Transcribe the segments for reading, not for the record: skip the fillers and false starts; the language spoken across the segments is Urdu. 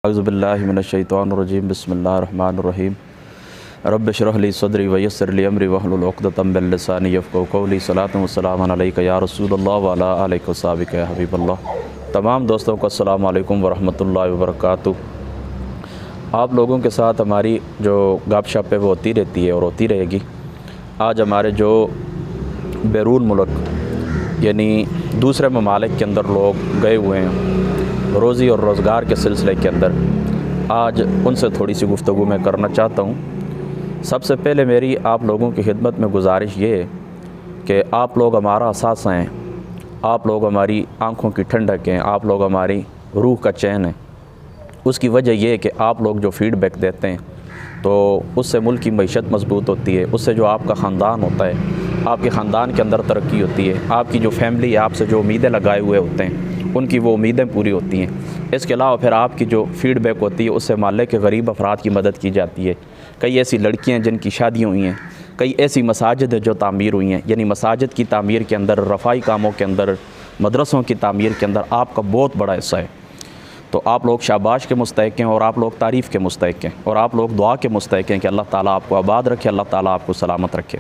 اعوذ باللہ من الشیطان الرجیم بسم اللہ الرحمن الرحیم رب اشرح لی صدری ویسر لی امری واحلل عقدۃ من لسانی یفقہوا قولی صلاۃ و سلام علیک یا رسول اللہ وعلی آلک وصحبک یا حبیب اللہ۔ تمام دوستوں کو السلام علیکم ورحمۃ اللہ وبرکاتہ۔ آپ لوگوں کے ساتھ ہماری جو گپ شپ ہے وہ ہوتی رہتی ہے اور ہوتی رہے گی۔ آج ہمارے جو بیرون ملک یعنی دوسرے ممالک کے اندر لوگ گئے ہوئے ہیں روزی اور روزگار کے سلسلے کے اندر، آج ان سے تھوڑی سی گفتگو میں کرنا چاہتا ہوں۔ سب سے پہلے میری آپ لوگوں کی خدمت میں گزارش یہ ہے کہ آپ لوگ ہمارا اثاثہ ہیں، آپ لوگ ہماری آنکھوں کی ٹھنڈک ہیں، آپ لوگ ہماری روح کا چین ہیں۔ اس کی وجہ یہ ہے کہ آپ لوگ جو فیڈ بیک دیتے ہیں تو اس سے ملک کی معیشت مضبوط ہوتی ہے، اس سے جو آپ کا خاندان ہوتا ہے، آپ کے خاندان کے اندر ترقی ہوتی ہے، آپ کی جو فیملی ہے آپ سے جو امیدیں لگائے ہوئے ہوتے ہیں ان کی وہ امیدیں پوری ہوتی ہیں۔ اس کے علاوہ پھر آپ کی جو فیڈ بیک ہوتی ہے اس سے محلے کے غریب افراد کی مدد کی جاتی ہے۔ کئی ایسی لڑکیاں جن کی شادی ہوئی ہیں، کئی ایسی مساجد ہیں جو تعمیر ہوئی ہیں، یعنی مساجد کی تعمیر کے اندر، رفائی کاموں کے اندر، مدرسوں کی تعمیر کے اندر آپ کا بہت بڑا حصہ ہے۔ تو آپ لوگ شاباش کے مستحق ہیں اور آپ لوگ تعریف کے مستحق ہیں اور آپ لوگ دعا کے مستحق ہیں کہ اللہ تعالیٰ آپ کو آباد رکھے، اللہ تعالیٰ آپ کو سلامت رکھے۔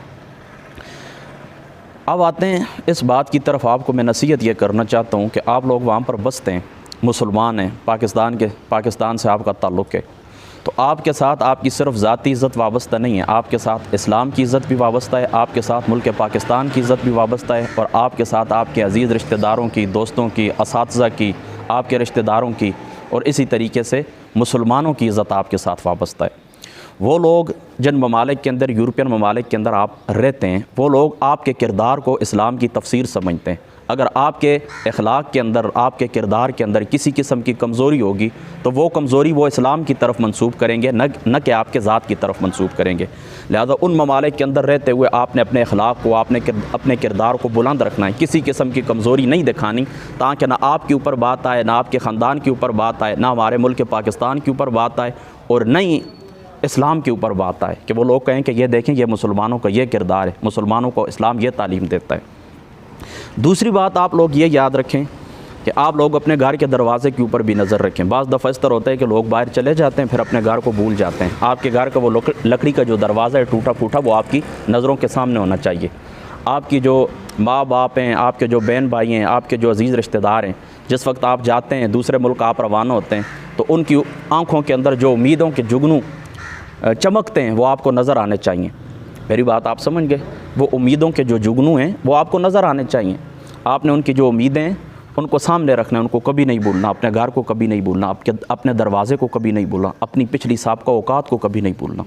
اب آتے ہیں اس بات کی طرف، آپ کو میں نصیحت یہ کرنا چاہتا ہوں کہ آپ لوگ وہاں پر بستے ہیں، مسلمان ہیں، پاکستان سے آپ کا تعلق ہے، تو آپ کے ساتھ آپ کی صرف ذاتی عزت وابستہ نہیں ہے، آپ کے ساتھ اسلام کی عزت بھی وابستہ ہے، آپ کے ساتھ ملک پاکستان کی عزت بھی وابستہ ہے، اور آپ کے ساتھ آپ کے عزیز رشتہ داروں کی، دوستوں کی، اساتذہ کی، آپ کے رشتہ داروں کی، اور اسی طریقے سے مسلمانوں کی عزت آپ کے ساتھ وابستہ ہے۔ وہ لوگ جن ممالک کے اندر، یورپین ممالک کے اندر آپ رہتے ہیں، وہ لوگ آپ کے کردار کو اسلام کی تفسیر سمجھتے ہیں۔ اگر آپ کے اخلاق کے اندر، آپ کے کردار کے اندر کسی قسم کی کمزوری ہوگی تو وہ کمزوری وہ اسلام کی طرف منسوب کریں گے، نہ کہ آپ کے ذات کی طرف منسوب کریں گے۔ لہذا ان ممالک کے اندر رہتے ہوئے آپ نے اپنے اخلاق کو، اپنے کردار کو بلند رکھنا ہے، کسی قسم کی کمزوری نہیں دکھانی، تاکہ نہ آپ کے اوپر بات آئے، نہ آپ کے خاندان کے اوپر بات آئے، نہ ہمارے ملک پاکستان کے اوپر بات آئے، اور نہ ہی اسلام کے اوپر بات آئے کہ وہ لوگ کہیں کہ یہ دیکھیں یہ مسلمانوں کا یہ کردار ہے، مسلمانوں کو اسلام یہ تعلیم دیتا ہے۔ دوسری بات آپ لوگ یہ یاد رکھیں کہ آپ لوگ اپنے گھر کے دروازے کے اوپر بھی نظر رکھیں۔ بعض دفعہ اس طرح ہوتا ہے کہ لوگ باہر چلے جاتے ہیں پھر اپنے گھر کو بھول جاتے ہیں۔ آپ کے گھر کا وہ لکڑی کا جو دروازہ ہے ٹوٹا پھوٹا، وہ آپ کی نظروں کے سامنے ہونا چاہیے۔ آپ کی جو ماں باپ ہیں، آپ کے جو بہن بھائی ہیں، آپ کے جو عزیز رشتہ دار ہیں، جس وقت آپ جاتے ہیں دوسرے ملک آپ روانہ ہوتے ہیں تو ان کی آنکھوں کے اندر جو امیدوں کے جگنوں چمکتے ہیں وہ آپ کو نظر آنے چاہیے۔ میری بات آپ سمجھ گئے؟ وہ امیدوں کے جو جگنوں ہیں وہ آپ کو نظر آنے چاہیے۔ آپ نے ان کی جو امیدیں ہیں ان کو سامنے رکھنا ہے، ان کو کبھی نہیں بھولنا، اپنے گھر کو کبھی نہیں بھولنا، اپنے دروازے کو کبھی نہیں بھولنا، اپنی پچھلی سابقہ اوقات کو کبھی نہیں بھولنا۔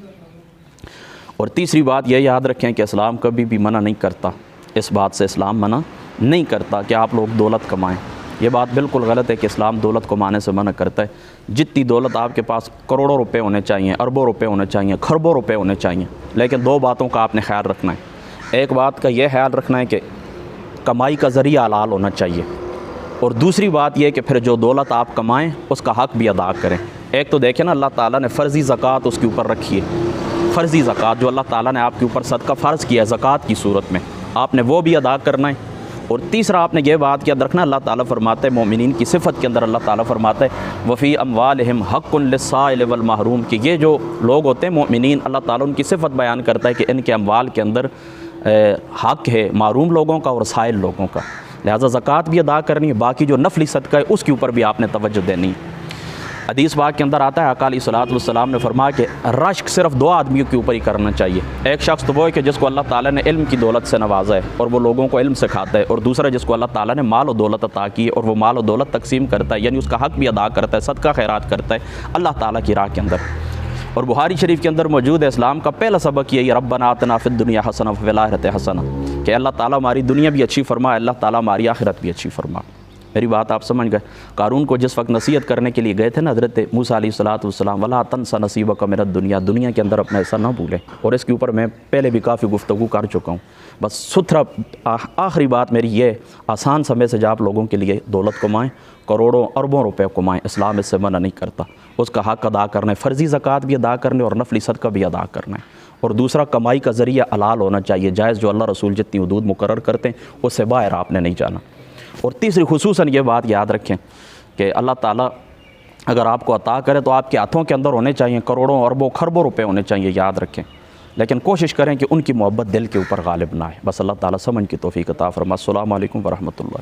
اور تیسری بات یہ یاد رکھیں کہ اسلام کبھی بھی منع نہیں کرتا، اس بات سے اسلام منع نہیں کرتا کہ آپ لوگ دولت کمائیں۔ یہ بات بالکل غلط ہے کہ اسلام دولت کمانے سے منع کرتا ہے۔ جتنی دولت آپ کے پاس کروڑوں روپے ہونے چاہیے، اربوں روپے ہونے چاہیے، خربوں روپے ہونے چاہیے، لیکن دو باتوں کا آپ نے خیال رکھنا ہے۔ ایک بات کا یہ خیال رکھنا ہے کہ کمائی کا ذریعہ حلال ہونا چاہیے، اور دوسری بات یہ کہ پھر جو دولت آپ کمائیں اس کا حق بھی ادا کریں۔ ایک تو دیکھیں نا، اللہ تعالیٰ نے فرضی زکوٰۃ اس کے اوپر رکھی ہے، فرضی زکوٰۃ جو اللہ تعالیٰ نے آپ کے اوپر صدقہ فرض کیا ہے زکوٰۃ کی صورت میں، آپ نے وہ بھی ادا کرنا ہے۔ اور تیسرا آپ نے یہ بات یاد رکھنا، اللہ تعالیٰ فرماتا ہے مومنین کی صفت کے اندر، اللہ تعالیٰ فرماتا ہے وفی اموالہم حق للسائل والمحروم، کہ یہ جو لوگ ہوتے ہیں مومنین، اللہ تعالیٰ ان کی صفت بیان کرتا ہے کہ ان کے اموال کے اندر حق ہے محروم لوگوں کا اور سائل لوگوں کا، لہذا زکوٰۃ بھی ادا کرنی ہے، باقی جو نفلی صدقہ ہے اس کے اوپر بھی آپ نے توجہ دینی ہے۔ حدیث پاک کے اندر آتا ہے، آقا علیہ الصلوۃ والسلام نے فرمایا کہ رشک صرف دو آدمیوں کے اوپر ہی کرنا چاہیے۔ ایک شخص تو وہ ہے کہ جس کو اللہ تعالیٰ نے علم کی دولت سے نوازا ہے اور وہ لوگوں کو علم سکھاتا ہے، اور دوسرا جس کو اللہ تعالیٰ نے مال و دولت عطا کی ہے اور وہ مال و دولت تقسیم کرتا ہے، یعنی اس کا حق بھی ادا کرتا ہے، صدقہ خیرات کرتا ہے اللہ تعالیٰ کی راہ کے اندر۔ اور بخاری شریف کے اندر موجود ہے، اسلام کا پہلا سبق یہ ربنا آتنا فی الدنیا حسنہ وفی الآخرۃ حسنہ، کہ اللہ تعالیٰ ہماری دنیا بھی اچھی فرمائے، اللہ تعالیٰ ہماری آخرت بھی اچھی فرمائے۔ میری بات آپ سمجھ گئے؟ قارون کو جس وقت نصیحت کرنے کے لیے گئے تھے نا حضرت موسیٰ علیہ الصلوۃ والسلام، ولا تنسى نصیبک من الدنیا، دنیا کے اندر اپنا حصہ نہ بھولیں، اور اس کے اوپر میں پہلے بھی کافی گفتگو کر چکا ہوں۔ بس ستھرا آخری بات میری یہ، آسان سمے سے آپ لوگوں کے لیے دولت کمائیں، کروڑوں اربوں روپے کمائیں، اسلام اس سے منع نہیں کرتا۔ اس کا حق ادا کرنا ہے، فرضی زکوٰۃ بھی ادا کرنے اور نفلی صدقہ بھی ادا کرنا ہے۔ اور دوسرا، کمائی کا ذریعہ حلال ہونا چاہیے، جائز، جو اللہ رسول جتنی حدود مقرر کرتے ہیں اس سے باہر آپ نے نہیں جانا۔ اور تیسری خصوصاً یہ بات یاد رکھیں کہ اللہ تعالیٰ اگر آپ کو عطا کرے تو آپ کے ہاتھوں کے اندر ہونے چاہیے، کروڑوں اربوں خربوں روپے ہونے چاہیے، یاد رکھیں، لیکن کوشش کریں کہ ان کی محبت دل کے اوپر غالب نہ آئے۔ بس اللہ تعالیٰ سمجھ کی توفیق عطا فرمائے۔ السلام علیکم ورحمۃ اللہ۔